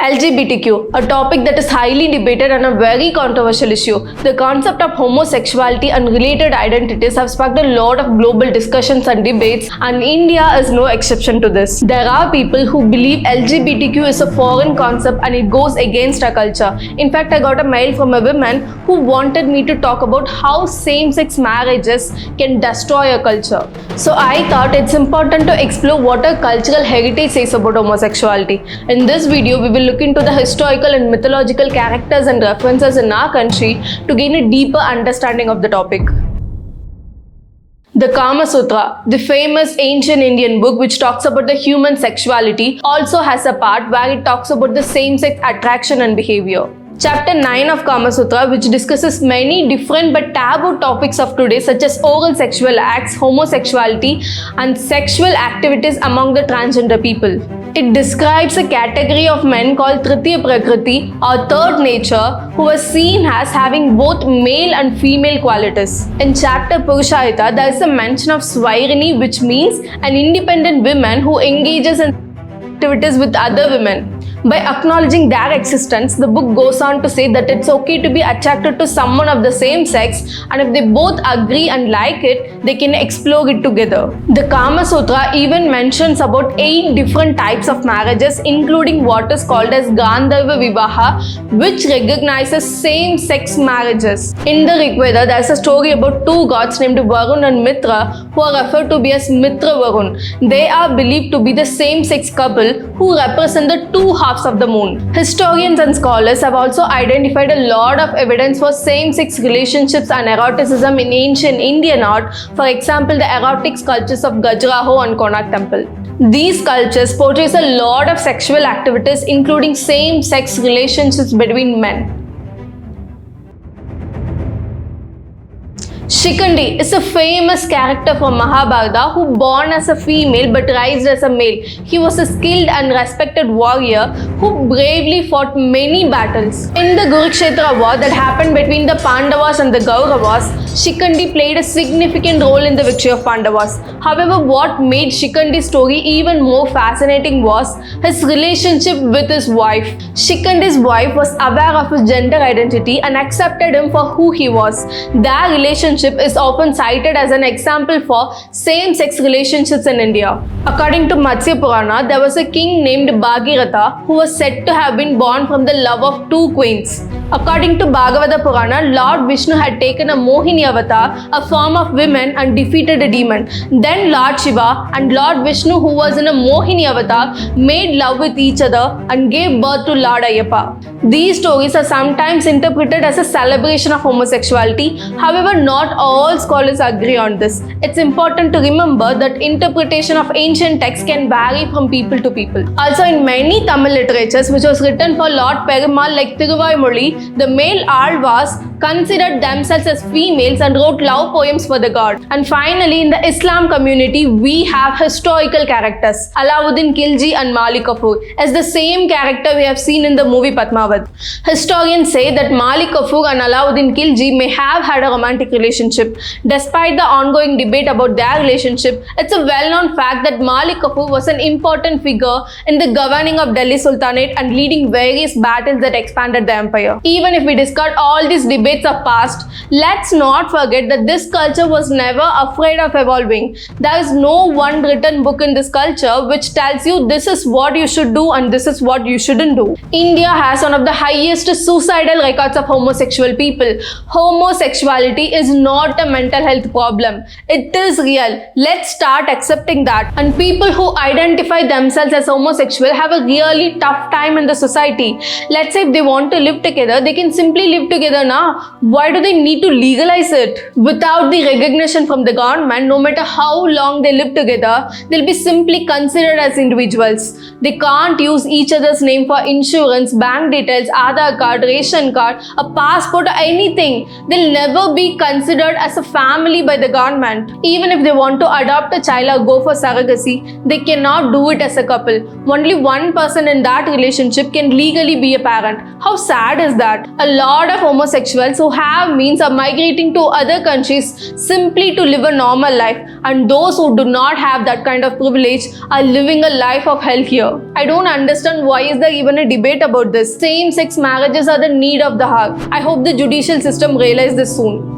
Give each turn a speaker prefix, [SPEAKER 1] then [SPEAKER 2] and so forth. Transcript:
[SPEAKER 1] LGBTQ, a topic that is highly debated and a very controversial issue. The concept of homosexuality and related identities have sparked a lot of global discussions and debates, and India is no exception to this. There are people who believe LGBTQ is a foreign concept and it goes against our culture. In fact, I got a mail from a woman who wanted me to talk about how same-sex marriages can destroy a culture. So I thought it's important to explore what our cultural heritage says about homosexuality. In this video, we will look into the historical and mythological characters and references in our country to gain a deeper understanding of the topic. The Kama Sutra, the famous ancient Indian book which talks about the human sexuality, also has a part where it talks about the same-sex attraction and behavior. Chapter 9 of Kama Sutra, which discusses many different but taboo topics of today such as oral sexual acts, homosexuality and sexual activities among the transgender people. It describes a category of men called Tritiya Prakriti or third nature who are seen as having both male and female qualities. In chapter Purushayata, there is a mention of Swarini, which means an independent woman who engages in activities with other women. By acknowledging their existence, the book goes on to say that it's okay to be attracted to someone of the same sex, and if they both agree and like it, they can explore it together. The Kama Sutra even mentions about 8 different types of marriages, including what is called as Gandharva Vivaha, which recognizes same-sex marriages. In the Rig Veda, there's a story about 2 gods named Varun and Mitra who are referred to be as Mitra Varun. They are believed to be the same-sex couple who represent the 2 halves of the moon. Historians and scholars have also identified a lot of evidence for same-sex relationships and eroticism in ancient Indian art. For example, the erotic sculptures of Khajuraho and Konark Temple. These sculptures portrays a lot of sexual activities, including same-sex relationships between men. Shikandi is a famous character from Mahabharata who born as a female but raised as a male. He was a skilled and respected warrior who bravely fought many battles. In the Kurukshetra war that happened between the Pandavas and the Kauravas, Shikandi played a significant role in the victory of Pandavas. However, what made Shikandi's story even more fascinating was his relationship with his wife. Shikandi's wife was aware of his gender identity and accepted him for who he was. Their relationship is often cited as an example for same-sex relationships in India. According to Matsya Purana, there was a king named Bhagiratha who was said to have been born from the love of 2 queens. According to Bhagavata Purana, Lord Vishnu had taken a Mohini avatar, a form of women, and defeated a demon. Then Lord Shiva and Lord Vishnu, who was in a Mohini avatar, made love with each other and gave birth to Lord Ayyappa. These stories are sometimes interpreted as a celebration of homosexuality. However, not all scholars agree on this. It's important to remember that interpretation of ancient texts can vary from people to people. Also, in many Tamil literatures which was written for Lord Perumal like Thiruvaimozhi, the male Alvars considered themselves as females and wrote love poems for the god. And finally, in the Islam community, we have historical characters. Alauddin Khilji and Malik Kafur as the same character we have seen in the movie Padmavat. Historians say that Malik Kafur and Alauddin Khilji may have had a romantic relationship. Despite the ongoing debate about their relationship, it's a well-known fact that Malik Kafur was an important figure in the governing of Delhi Sultanate and leading various battles that expanded the empire. Even if we discard all these debates of past, let's not forget that this culture was never afraid of evolving. There is no one written book in this culture which tells you this is what you should do and this is what you shouldn't do. India has one of the highest suicidal records of homosexual people. Homosexuality is not a mental health problem. It is real. Let's start accepting that. And people who identify themselves as homosexual have a really tough time in the society. Let's say if they want to live together, they can simply live together now. Why do they need to legalize it? Without the recognition from the government, no matter how long they live together, they'll be simply considered as individuals. They can't use each other's name for insurance, bank details, Aadhaar card, ration card, a passport or anything. They'll never be considered as a family by the government. Even if they want to adopt a child or go for surrogacy, they cannot do it as a couple. Only one person in that relationship can legally be a parent. How sad is that? A lot of homosexuals girls who have means are migrating to other countries simply to live a normal life, and those who do not have that kind of privilege are living a life of hell here. I don't understand why is there even a debate about this. Same-sex marriages are the need of the hour. I hope the judicial system realizes this soon.